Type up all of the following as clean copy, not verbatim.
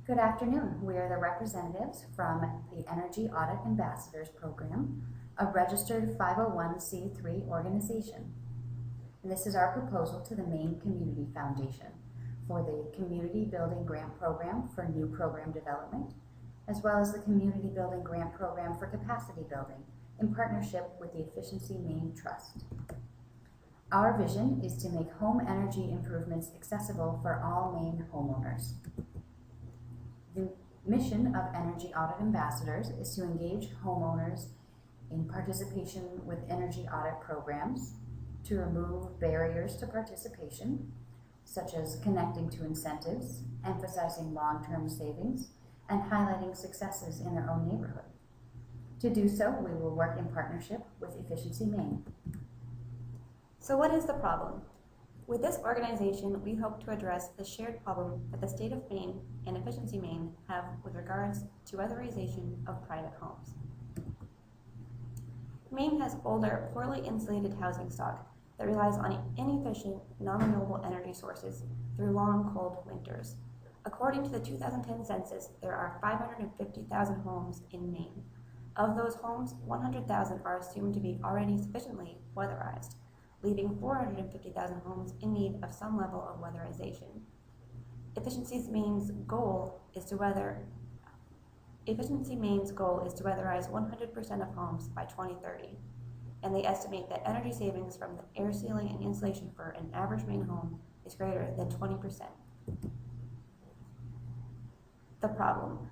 Good afternoon. We are the representatives from the Energy Audit Ambassadors program, a registered 501c3 organization. And this is our proposal to the Maine Community Foundation for the Community Building Grant Program for new program development, as well as the Community Building Grant Program for capacity building in partnership with the Efficiency Maine Trust. Our vision is to make home energy improvements accessible for all Maine homeowners. The mission of Energy Audit Ambassadors is to engage homeowners in participation with energy audit programs, to remove barriers to participation, such as connecting to incentives, emphasizing long-term savings, and highlighting successes in their own neighborhood. To do so, we will work in partnership with Efficiency Maine. So what is the problem? With this organization, we hope to address the shared problem that the state of Maine and Efficiency Maine have with regards to weatherization of private homes. Maine has older, poorly insulated housing stock that relies on inefficient, non-renewable energy sources through long, cold winters. According to the 2010 census, there are 550,000 homes in Maine. Of those homes, 100,000 are assumed to be already sufficiently weatherized, leaving 450,000 homes in need of some level of weatherization. Efficiency Maine's goal is to weatherize 100% of homes by 2030, and they estimate that energy savings from the air sealing and insulation for an average Maine home is greater than 20%. The problem: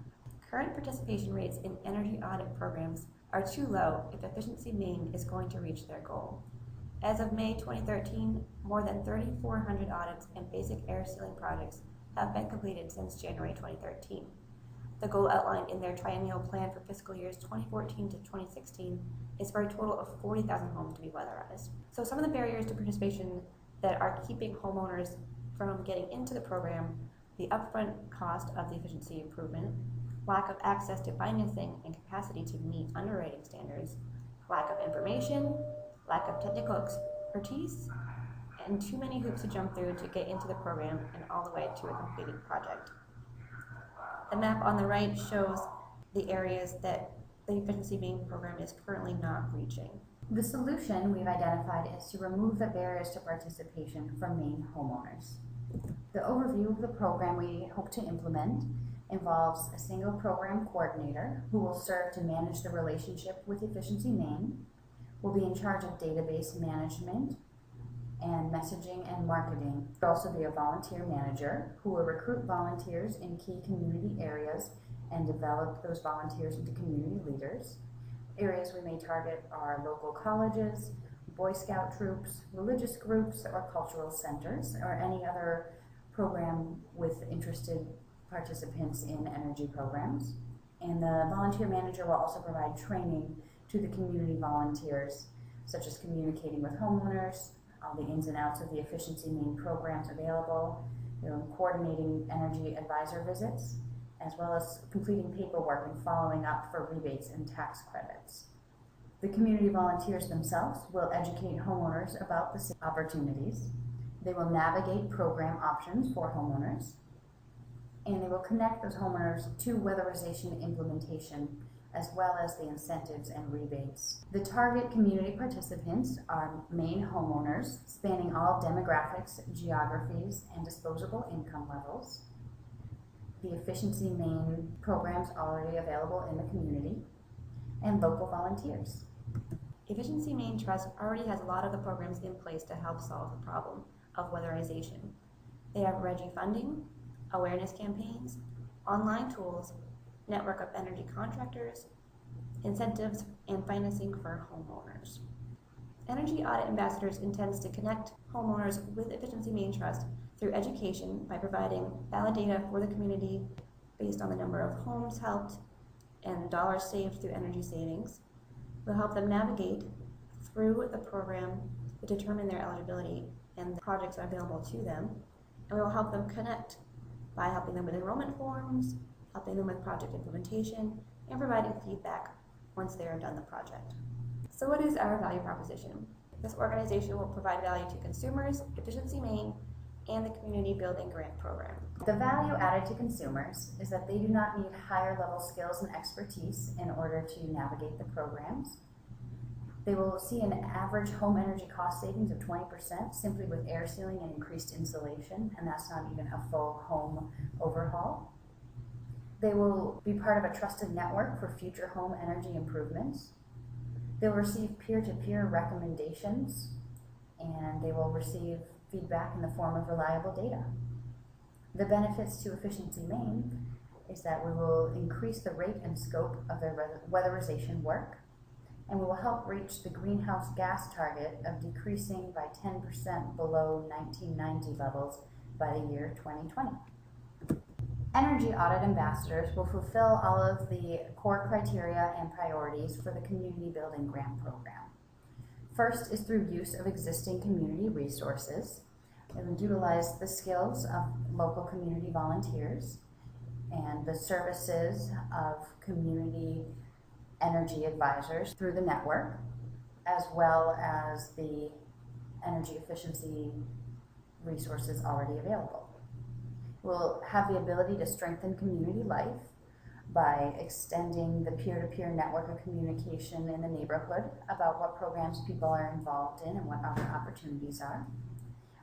current participation rates in energy audit programs are too low if Efficiency Maine is going to reach their goal. As of May 2013, more than 3,400 audits and basic air sealing projects have been completed since January 2013. The goal outlined in their triennial plan for fiscal years 2014 to 2016 is for a total of 40,000 homes to be weatherized. So some of the barriers to participation that are keeping homeowners from getting into the program: the upfront cost of the efficiency improvement, lack of access to financing and capacity to meet underwriting standards, lack of information, lack of technical expertise, and too many hoops to jump through to get into the program and all the way to a completed project. The map on the right shows the areas that the Efficiency Maine program is currently not reaching. The solution we've identified is to remove the barriers to participation for Maine homeowners. The overview of the program we hope to implement involves a single program coordinator who will serve to manage the relationship with Efficiency Maine, will be in charge of database management and messaging and marketing. There will also be a volunteer manager who will recruit volunteers in key community areas and develop those volunteers into community leaders. Areas we may target are local colleges, Boy Scout troops, religious groups, or cultural centers, or any other program with interested participants in energy programs. And the volunteer manager will also provide training to the community volunteers, such as communicating with homeowners, all the ins and outs of the Efficiency Maine programs available, coordinating energy advisor visits, as well as completing paperwork and following up for rebates and tax credits. The community volunteers themselves will educate homeowners about the opportunities. They will navigate program options for homeowners, and they will connect those homeowners to weatherization implementation, as well as the incentives and rebates. The target community participants are Maine homeowners spanning all demographics, geographies, and disposable income levels. The Efficiency Maine programs already available in the community, and local volunteers. Efficiency Maine Trust already has a lot of the programs in place to help solve the problem of weatherization. They have RGGI funding, awareness campaigns, online tools, network of energy contractors, incentives, and financing for homeowners. Energy Audit Ambassadors intends to connect homeowners with Efficiency Maine Trust through education by providing valid data for the community based on the number of homes helped and dollars saved through energy savings. We'll help them navigate through the program to determine their eligibility and the projects are available to them, and we will help them connect by helping them with enrollment forms, helping them with project implementation, and providing feedback once they are done the project. So what is our value proposition? This organization will provide value to consumers, Efficiency Maine, and the Community Building Grant Program. The value added to consumers is that they do not need higher level skills and expertise in order to navigate the programs. They will see an average home energy cost savings of 20% simply with air sealing and increased insulation, and that's not even a full home overhaul. They will be part of a trusted network for future home energy improvements. They will receive peer-to-peer recommendations, and they will receive feedback in the form of reliable data. The benefits to Efficiency Maine is that we will increase the rate and scope of their weatherization work, and we will help reach the greenhouse gas target of decreasing by 10% below 1990 levels by the year 2020. Energy Audit Ambassadors will fulfill all of the core criteria and priorities for the Community Building Grant Program. First is through use of existing community resources. It will utilize the skills of local community volunteers and the services of community energy advisors through the network, as well as the energy efficiency resources already available. We'll have the ability to strengthen community life by extending the peer-to-peer network of communication in the neighborhood about what programs people are involved in and what other opportunities are,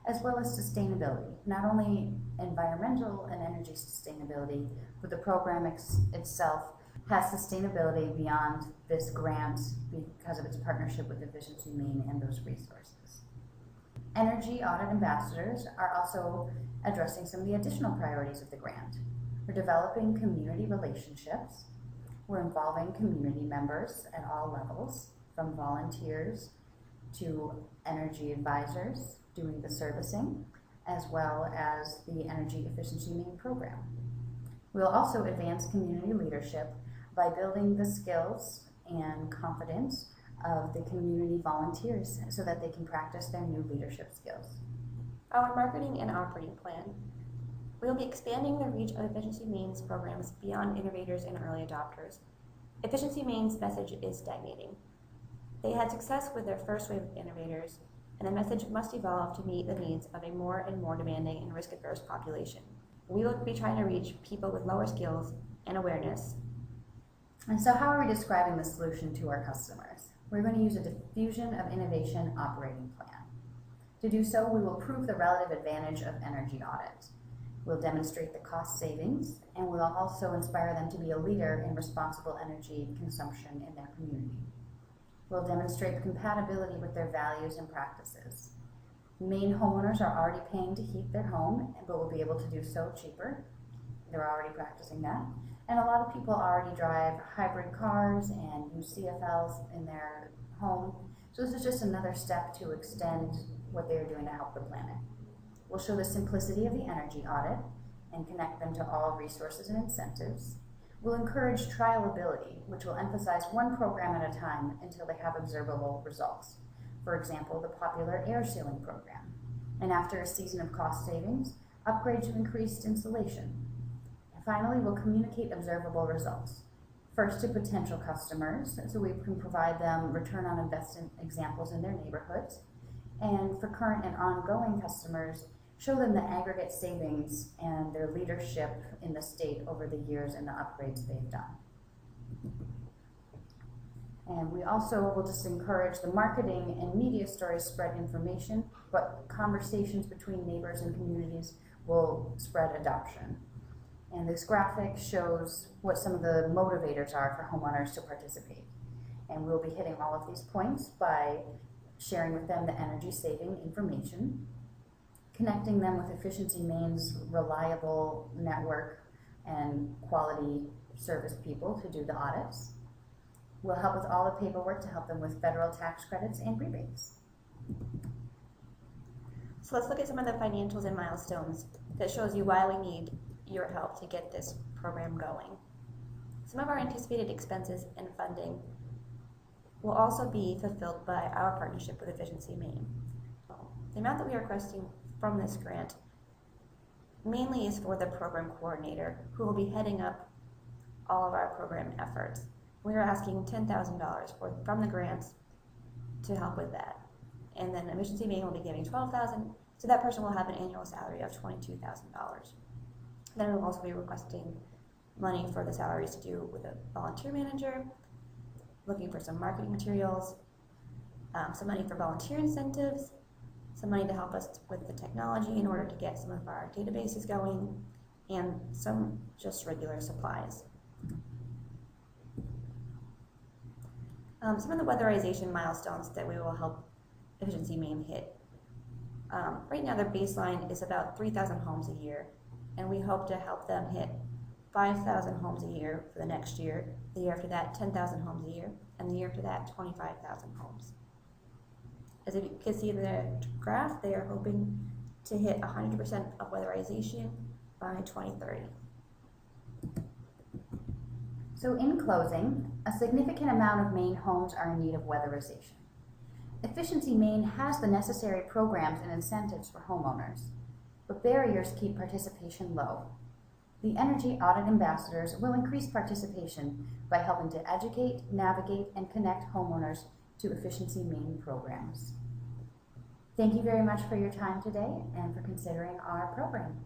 as well as sustainability, not only environmental and energy sustainability, but the program itself has sustainability beyond this grant because of its partnership with Efficiency Maine and those resources. Energy Audit Ambassadors are also addressing some of the additional priorities of the grant. We're developing community relationships. We're involving community members at all levels, from volunteers to energy advisors doing the servicing, as well as the Energy Efficiency Maine program. We'll also advance community leadership by building the skills and confidence of the community volunteers so that they can practice their new leadership skills. Our marketing and operating plan. We will be expanding the reach of Efficiency Maine's programs beyond innovators and early adopters. Efficiency Maine's message is stagnating. They had success with their first wave of innovators, and the message must evolve to meet the needs of a more and more demanding and risk-averse population. We will be trying to reach people with lower skills and awareness. And so how are we describing the solution to our customers? We're going to use a diffusion of innovation operating plan. To do so, we will prove the relative advantage of energy audit. We'll demonstrate the cost savings, and we'll also inspire them to be a leader in responsible energy consumption in their community. We'll demonstrate the compatibility with their values and practices. Maine homeowners are already paying to heat their home, but will be able to do so cheaper. They're already practicing that. And a lot of people already drive hybrid cars and use CFLs in their home. So this is just another step to extend what they're doing to help the planet. We'll show the simplicity of the energy audit and connect them to all resources and incentives. We'll encourage trialability, which will emphasize one program at a time until they have observable results. For example, the popular air sealing program. And after a season of cost savings, upgrade to increased insulation. And finally, we'll communicate observable results. First to potential customers, so we can provide them return on investment examples in their neighborhoods. And for current and ongoing customers, show them the aggregate savings and their leadership in the state over the years and the upgrades they've done. And we also will just encourage the marketing and media stories spread information, but conversations between neighbors and communities will spread adoption. And this graphic shows what some of the motivators are for homeowners to participate. And we'll be hitting all of these points by sharing with them the energy saving information, connecting them with Efficiency Maine's reliable network and quality service people to do the audits. We'll help with all the paperwork to help them with federal tax credits and rebates. So let's look at some of the financials and milestones that shows you why we need your help to get this program going. Some of our anticipated expenses and funding will also be fulfilled by our partnership with Efficiency Maine. The amount that we are requesting from this grant mainly is for the program coordinator who will be heading up all of our program efforts. We are asking $10,000 from the grants to help with that. And then Efficiency Maine will be giving $12,000 So that person will have an annual salary of $22,000. Then we'll also be requesting money for the salaries to do with a volunteer manager, looking for some marketing materials, some money for volunteer incentives, some money to help us with the technology in order to get some of our databases going, and some just regular supplies. Some of the weatherization milestones that we will help Efficiency Maine hit. Right now their baseline is about 3,000 homes a year, and we hope to help them hit 5,000 homes a year for the next year, the year after that 10,000 homes a year, and the year after that 25,000 homes. As you can see in the graph, they are hoping to hit 100% of weatherization by 2030. So in closing, a significant amount of Maine homes are in need of weatherization. Efficiency Maine has the necessary programs and incentives for homeowners, but barriers keep participation low. The Energy Audit Ambassadors will increase participation by helping to educate, navigate, and connect homeowners to Efficiency Maine programs. Thank you very much for your time today and for considering our program.